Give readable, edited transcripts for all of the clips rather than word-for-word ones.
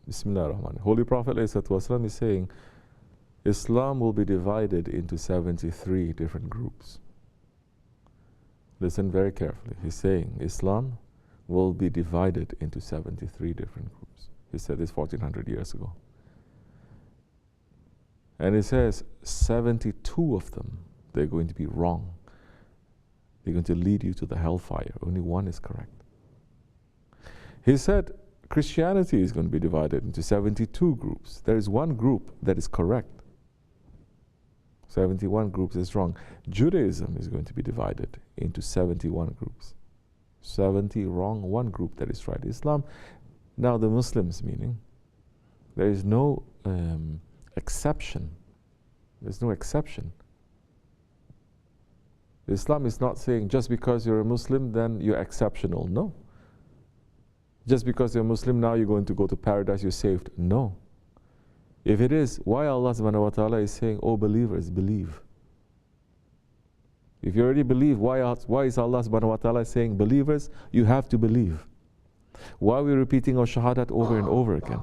Bismillah ar-Rahman. Holy Prophet ﷺ is saying, Islam will be divided into 73 different groups. Listen very carefully. He's saying Islam will be divided into 73 different groups. He said this 1400 years ago. And he says 72 of them, they're going to be wrong. They're going to lead you to the hellfire. Only one is correct. He said Christianity is going to be divided into 72 groups. There is one group that is correct. 71 groups is wrong. Judaism is going to be divided into 71 groups. 70 wrong, one group that is right. Islam, now the Muslims meaning, there is no exception. There's no exception. Islam is not saying just because you're a Muslim, then you're exceptional. No. Just because you're a Muslim, now you're going to go to paradise, you're saved. No. If it is, why Allah subhanahu wa ta'ala is saying, oh believers, believe. If you already believe, why is Allah subhanahu wa ta'ala saying, believers, you have to believe? Why are we repeating our shahadat over and over again?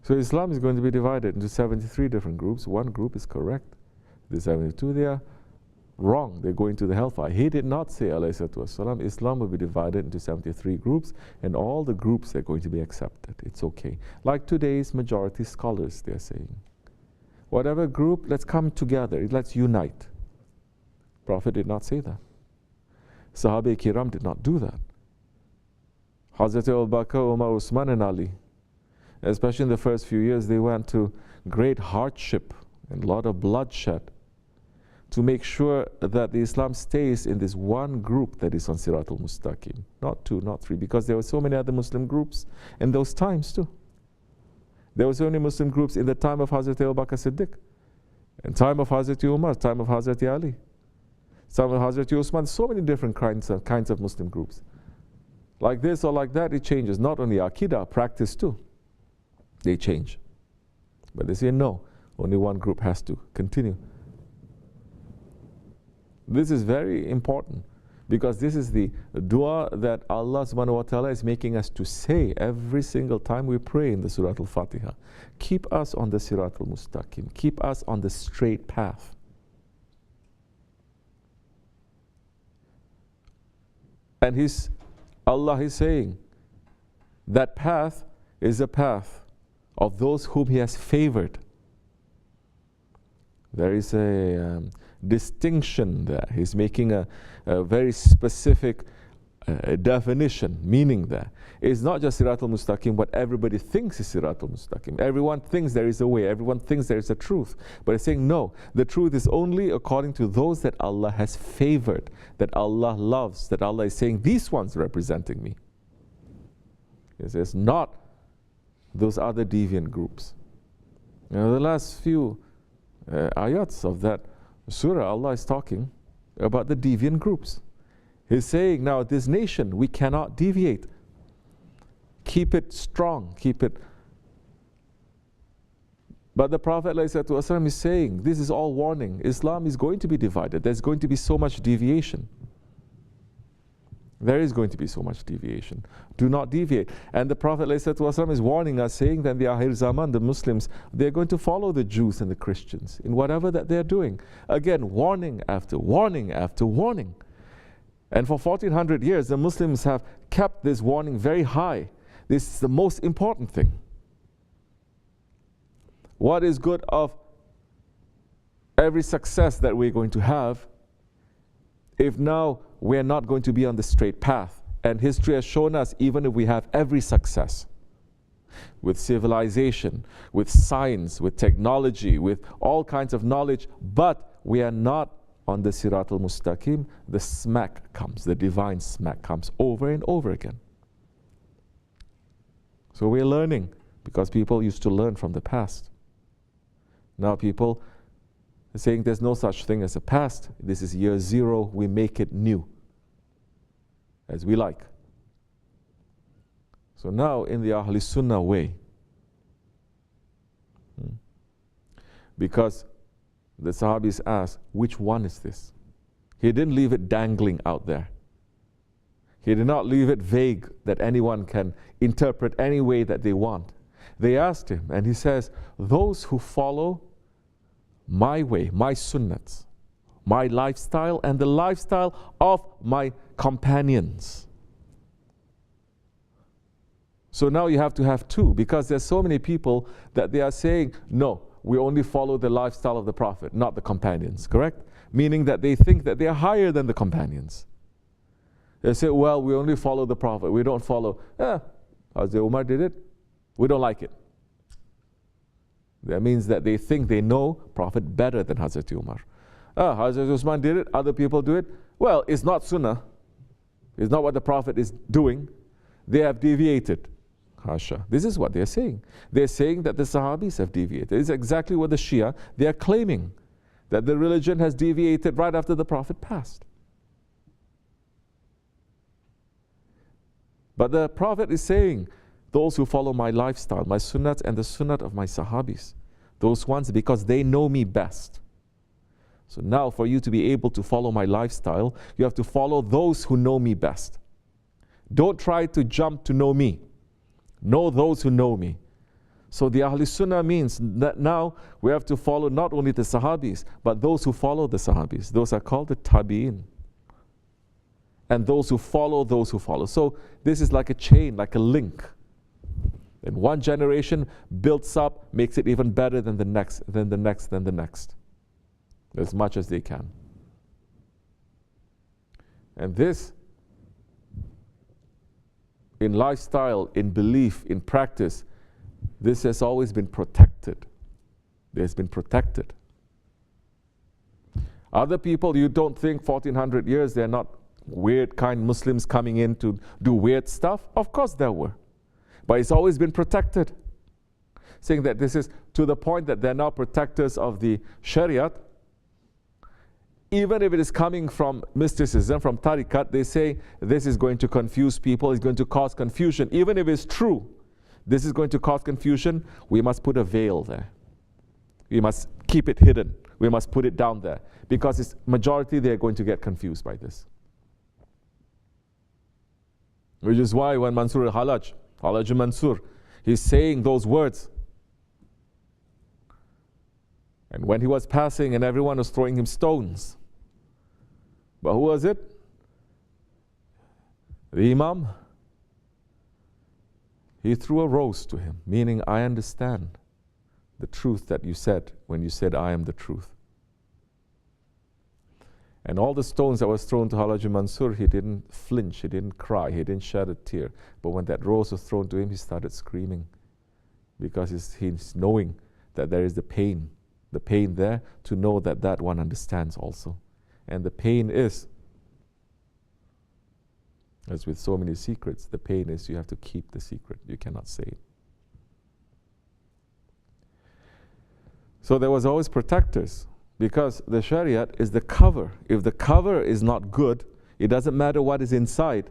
So Islam is going to be divided into 73 different groups. One group is correct. The 72, they are wrong. They're going to the hellfire. He did not say, alayhi salatu wasalam, Islam will be divided into 73 groups, and all the groups are going to be accepted. It's okay. Like today's majority scholars, they're saying. Whatever group, let's come together. Let's unite. Prophet did not say that. Sahaba Kiram did not do that. Hazrat Abu Bakr, Umar, Usman and Ali, especially in the first few years, they went to great hardship and a lot of bloodshed to make sure that the Islam stays in this one group that is on Sirat al-Mustaqim. Not two, not three, because there were so many other Muslim groups in those times too. There were so many Muslim groups in the time of Hazrat Abu Bakr Siddiq, in time of Hazrat Umar, time of Hazrat Ali, time of Hazrat Usman, so many different kinds of Muslim groups. Like this or like that, it changes. Not only Aqidah, practice too. They change. But they say no, only one group has to continue. This is very important because this is the dua that Allah subhanahu wa ta'ala is making us to say every single time we pray in the Surah Al-Fatiha. Keep us on the Sirat al-Mustaqim. Keep us on the straight path. And Allah is saying that path is a path of those whom He has favored. There is a distinction there. He's making a very specific definition, meaning there. It's not just Sirat al-Mustaqim, what everybody thinks is Sirat al-Mustaqim. Everyone thinks there is a way, everyone thinks there is a truth. But it's saying no, the truth is only according to those that Allah has favored, that Allah loves, that Allah is saying, these ones representing me. He says, not those other deviant groups. The last few ayats of that surah, Allah is talking about the deviant groups. He's saying, now this nation, we cannot deviate. Keep it strong, keep it. But the Prophet ﷺ is saying, this is all warning. Islam is going to be divided. There's going to be so much deviation. There is going to be so much deviation. Do not deviate. And the Prophet ﷺ is warning us, saying that in the Akhir Zaman, the Muslims, they're going to follow the Jews and the Christians in whatever that they're doing. Again, warning after warning after warning. And for 1400 years, the Muslims have kept this warning very high. This is the most important thing. What is good of every success that we're going to have if now we're not going to be on the straight path? And history has shown us, even if we have every success with civilization, with science, with technology, with all kinds of knowledge, but we are not on the Sirat al-Mustaqim, the smack comes, the divine smack comes over and over again. So we're learning because people used to learn from the past. Now people are saying there's no such thing as a past. This is year zero, we make it new as we like. So now in the Ahl Sunnah way, because the Sahabis asked, which one is this? He didn't leave it dangling out there. He did not leave it vague that anyone can interpret any way that they want. They asked him, and he says, those who follow my way, my sunnats, my lifestyle, and the lifestyle of my companions. So now you have to have two, because there's so many people that they are saying, no, we only follow the lifestyle of the Prophet, not the companions, correct? Meaning that they think that they are higher than the companions. They say, well, we only follow the Prophet. We don't follow, Hazrat Umar did it. We don't like it. That means that they think they know Prophet better than Hazrat Umar. Hazrat Usman did it. Other people do it. Well, it's not sunnah. It's not what the Prophet is doing. They have deviated. Hasha. This is what they're saying. They're saying that the Sahabis have deviated. It's exactly what the Shia, they are claiming. That the religion has deviated right after the Prophet passed. But the Prophet is saying, those who follow my lifestyle, my sunnat and the sunnat of my Sahabis, those ones, because they know me best. So now for you to be able to follow my lifestyle, you have to follow those who know me best. Don't try to jump to know me. Know those who know me. So the Ahl Sunnah means that now we have to follow not only the Sahabis, but those who follow the Sahabis. Those are called the Tabi'in. And those who follow those who follow. So this is like a chain, like a link. And one generation builds up, makes it even better than the next, then the next, then the next. As much as they can. And this, in lifestyle, in belief, in practice, this has always been protected. It has been protected. Other people, you don't think 1400 years, they're not weird kind Muslims coming in to do weird stuff? Of course there were. But it's always been protected. Saying that this is to the point that they're now protectors of the Shariat. Even if it is coming from mysticism, from tariqat, they say this is going to confuse people, it's going to cause confusion. Even if it's true, this is going to cause confusion, we must put a veil there. We must keep it hidden. We must put it down there. Because it's majority, they're going to get confused by this. Which is why when Mansur al-Halaj, Halaj Mansur, he's saying those words. And when he was passing and everyone was throwing him stones. But who was it? The Imam. He threw a rose to him, meaning I understand the truth that you said when you said I am the truth. And all the stones that was thrown to Halaj Mansur, he didn't flinch, he didn't cry, he didn't shed a tear. But when that rose was thrown to him, he started screaming. Because he's knowing that there is the pain there, to know that that one understands also. And the pain is, as with so many secrets, the pain is you have to keep the secret. You cannot say it. So there was always protectors, because the Shariat is the cover. If the cover is not good, it doesn't matter what is inside.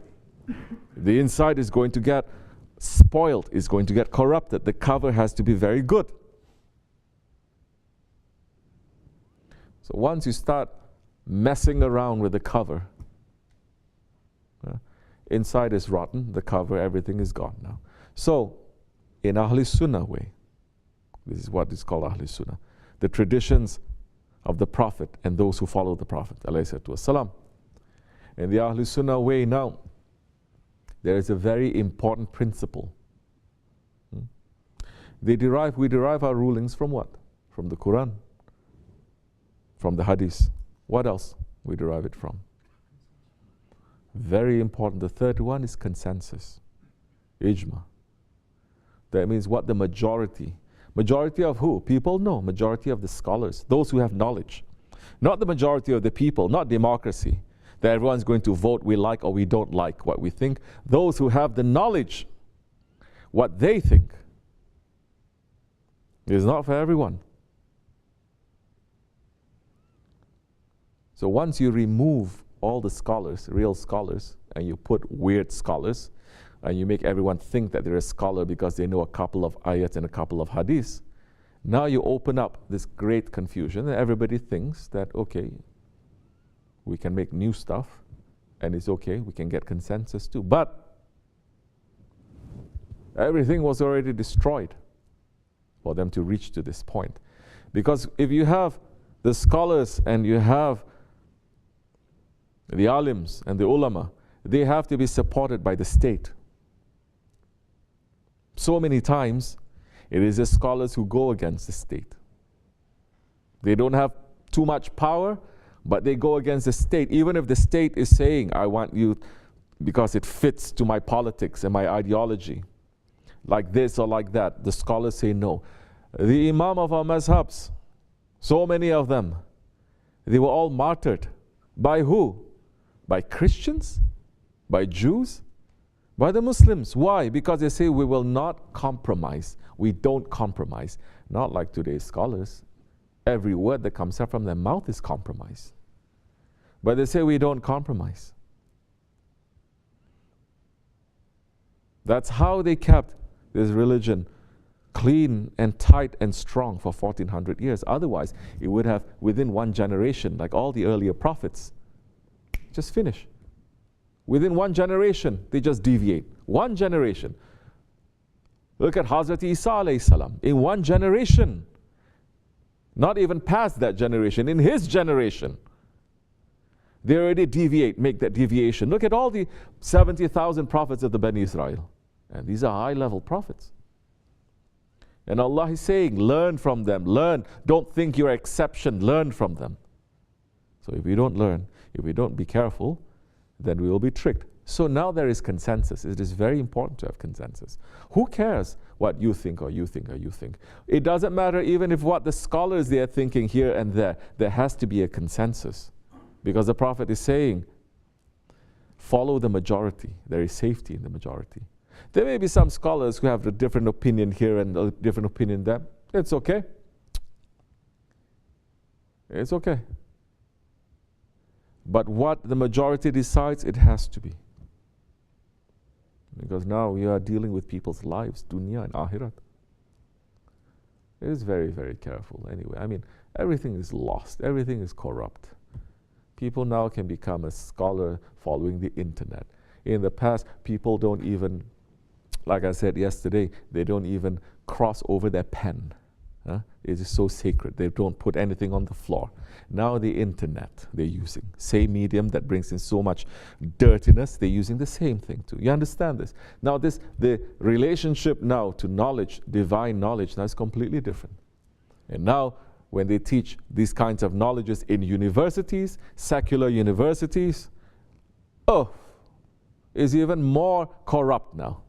The inside is going to get spoiled, is going to get corrupted. The cover has to be very good. So once you start messing around with the cover, inside is rotten, the cover, everything is gone now. So, in Ahl Sunnah way, this is what is called Ahl Sunnah, the traditions of the Prophet and those who follow the Prophet, alayhi wasalam. In the Ahl Sunnah way now, there is a very important principle. We derive our rulings from what? From the Quran, from the Hadith. What else we derive it from? Very important. The third one is consensus. Ijma. That means what the majority. Majority of who? People? No. Majority of the scholars. Those who have knowledge. Not the majority of the people. Not democracy. That everyone's going to vote we like or we don't like what we think. Those who have the knowledge, what they think, is not for everyone. So once you remove all the scholars, real scholars, and you put weird scholars, and you make everyone think that they're a scholar because they know a couple of ayats and a couple of hadiths, now you open up this great confusion, and everybody thinks that, okay, we can make new stuff, And it's okay, we can get consensus too. But everything was already destroyed for them to reach to this point. Because if you have the scholars and you have the alims and the ulama, they have to be supported by the state. So many times, it is the scholars who go against the state. They don't have too much power, but they go against the state. Even if the state is saying, I want you because it fits to my politics and my ideology, like this or like that, the scholars say no. The imam of our mazhabs, so many of them, they were all martyred. By who? By Christians? By Jews? By the Muslims. Why? Because they say we will not compromise. We don't compromise. Not like today's scholars. Every word that comes out from their mouth is compromise. But they say we don't compromise. That's how they kept this religion clean and tight and strong for 1400 years. Otherwise, it would have, within one generation, like all the earlier prophets, just finish. Within one generation, they just deviate. One generation. Look at Hazrat Isa alayhi salam. In one generation, not even past that generation, in his generation, they already deviate, make that deviation. Look at all the 70,000 prophets of the Bani Israel. And these are high-level prophets. And Allah is saying, learn from them, learn. Don't think you're an exception, learn from them. So if we don't learn, if we don't be careful, then we will be tricked. So now there is consensus. It is very important to have consensus. Who cares what you think or you think or you think? It doesn't matter even if what the scholars they are thinking here and there. There has to be a consensus. Because the Prophet is saying, follow the majority. There is safety in the majority. There may be some scholars who have a different opinion here and a different opinion there. It's okay. It's okay. But what the majority decides, it has to be. Because now we are dealing with people's lives, dunya and akhirat. It is very, very careful anyway. I mean, everything is lost. Everything is corrupt. People now can become a scholar following the internet. In the past, people don't even, like I said yesterday, they don't even cross over their pen. It is so sacred. They don't put anything on the floor. Now the internet they're using. Same medium that brings in so much dirtiness, they're using the same thing too. You understand this? Now the relationship now to knowledge, divine knowledge, now is completely different. And now when they teach these kinds of knowledges in universities, secular universities, is even more corrupt now.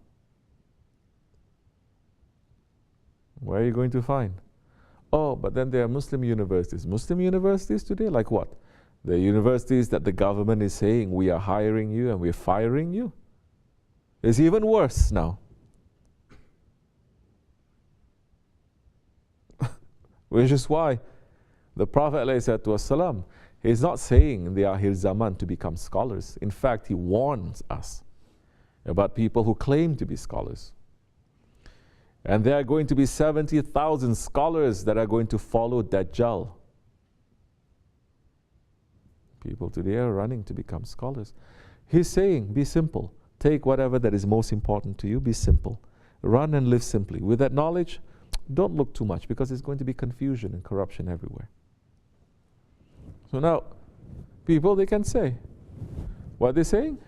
Where are you going to find? But then there are Muslim universities. Muslim universities today, like what? The universities that the government is saying, we are hiring you and we're firing you. It's even worse now. Which is why the Prophet ﷺ, he's not saying in the Akhir Zaman to become scholars. In fact, he warns us about people who claim to be scholars. And there are going to be 70,000 scholars that are going to follow Dajjal. People today are running to become scholars. He's saying, be simple. Take whatever that is most important to you, be simple. Run and live simply. With that knowledge, don't look too much because there's going to be confusion and corruption everywhere. So now, people, they can say, what are they saying?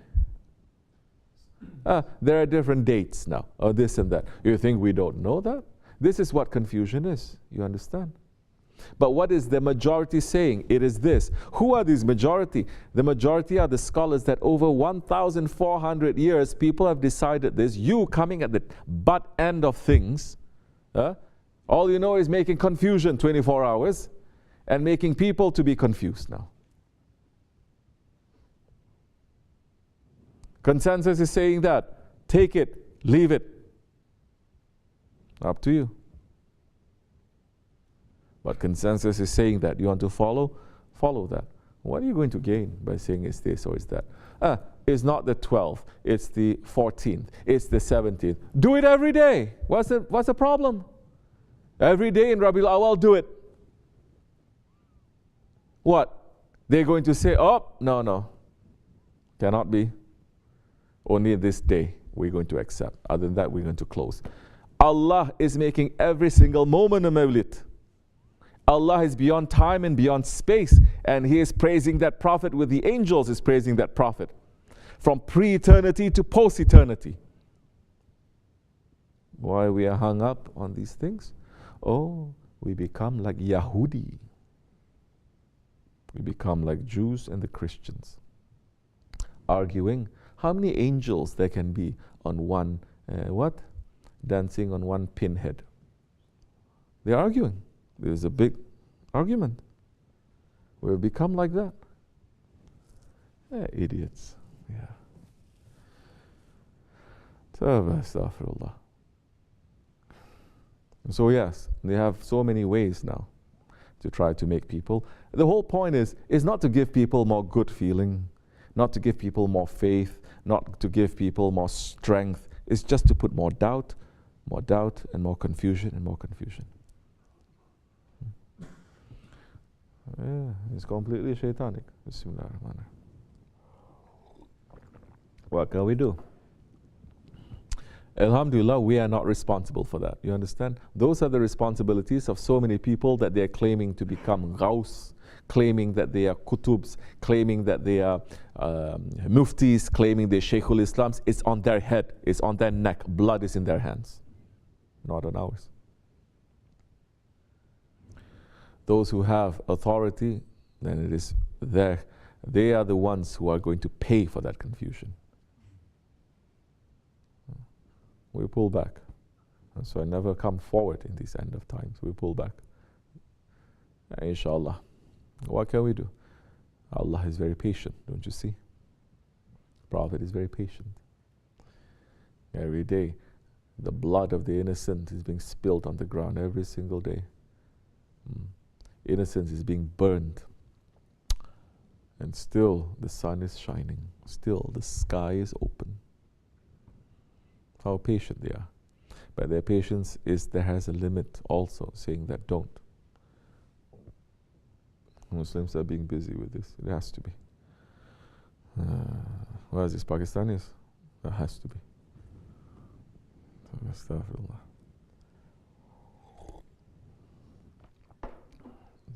There are different dates now, or this and that. You think we don't know that? This is what confusion is, you understand? But what is the majority saying? It is this. Who are these majority? The majority are the scholars that over 1,400 years, people have decided this. You coming at the butt end of things, all you know is making confusion 24 hours and making people to be confused now. Consensus is saying that. Take it, leave it. Up to you. But consensus is saying that. You want to follow? Follow that. What are you going to gain by saying it's this or it's that? It's not the 12th. It's the 14th. It's the 17th. Do it every day. What's the problem? Every day in Rabiul Awal, do it. What? They're going to say, no. Cannot be. Only this day we're going to accept. Other than that, we're going to close. Allah is making every single moment a mawlid. Allah is beyond time and beyond space, and He is praising that Prophet with the angels is praising that Prophet. From pre-eternity to post-eternity. Why we are hung up on these things? Oh, we become like Yahudi. We become like Jews and the Christians. Arguing how many angels there can be on one, dancing on one pinhead. They're arguing. There's a big argument. We've become like that. Idiots. Yeah. Astaghfirullah. So yes, they have so many ways now to try to make people. The whole point is not to give people more good feeling, not to give people more faith, not to give people more strength. It's just to put more doubt, and more confusion, and more confusion. Yeah, it's completely shaitanic. Bismillahirrahmanirrahim. What can we do? Alhamdulillah, we are not responsible for that. You understand? Those are the responsibilities of so many people that they are claiming to become Ghaus, claiming that they are Qutubs, claiming that they are Muftis, claiming they're Shaykhul Islams. It's on their head, it's on their neck. Blood is in their hands, not on ours. Those who have authority, then it is there. They are the ones who are going to pay for that confusion. We pull back. And so I never come forward in these end of times. We pull back. Inshallah. What can we do? Allah is very patient, don't you see? Prophet is very patient. Every day, the blood of the innocent is being spilled on the ground every single day. Innocence is being burned. And still the sun is shining. Still the sky is open. How patient they are. But their patience there has a limit also, saying that don't. Muslims are being busy with this. It has to be. Why is this Pakistanis? It has to be. Astaghfirullah.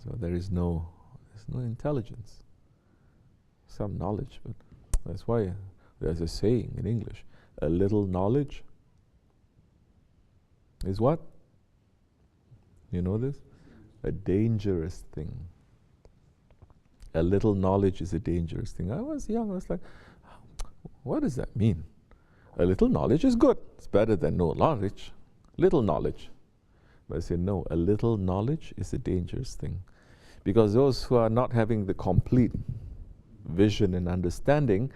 So there's no intelligence. Some knowledge, but that's why there's a saying in English, a little knowledge is what? You know this? A dangerous thing. A little knowledge is a dangerous thing. I was young, I was like, what does that mean? A little knowledge is good. It's better than no knowledge. Little knowledge. But I say, no, a little knowledge is a dangerous thing. Because those who are not having the complete vision and understanding,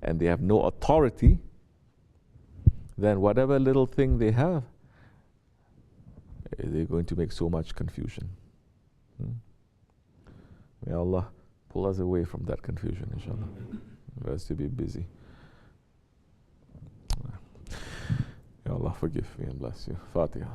and they have no authority, then whatever little thing they have, they're going to make so much confusion. May Allah pull us away from that confusion, inshallah. For us to be busy. May Allah forgive me and bless you. Fatiha.